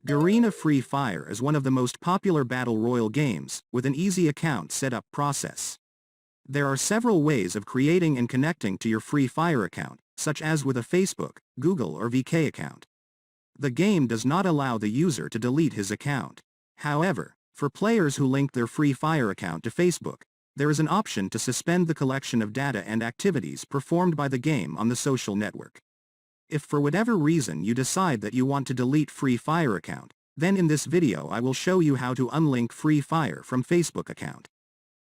Garena Free Fire is one of the most popular battle royale games, with an easy account setup process. There are several ways of creating and connecting to your Free Fire account, such as with a Facebook, Google or VK account. The game does not allow the user to delete his account. However, for players who link their Free Fire account to Facebook, there is an option to suspend the collection of data and activities performed by the game on the social network. If for whatever reason you decide that you want to delete Free Fire account, then in this video I will show you how to unlink Free Fire from Facebook account.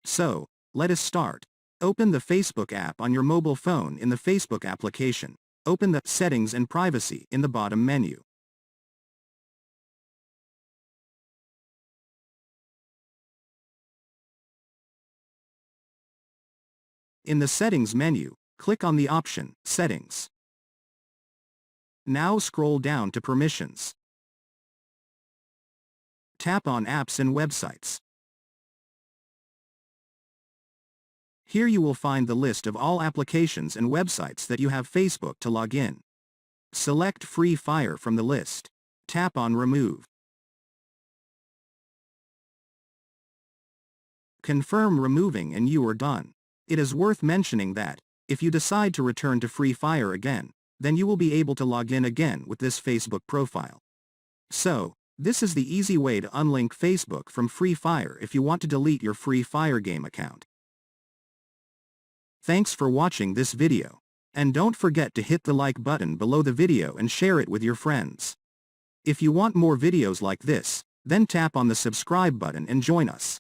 So, let us start. Open the Facebook app on your mobile phone. In the Facebook application, open the Settings and Privacy in the bottom menu. In the Settings menu, click on the option Settings. Now scroll down to Permissions. Tap on Apps and Websites. Here you will find the list of all applications and websites that you have Facebook to log in. Select Free Fire from the list. Tap on Remove. Confirm removing and you are done. It is worth mentioning that, if you decide to return to Free Fire again, then you will be able to log in again with this Facebook profile. So, this is the easy way to unlink Facebook from Free Fire if you want to delete your Free Fire game account. Thanks for watching this video. And don't forget to hit the like button below the video and share it with your friends. If you want more videos like this, then tap on the subscribe button and join us.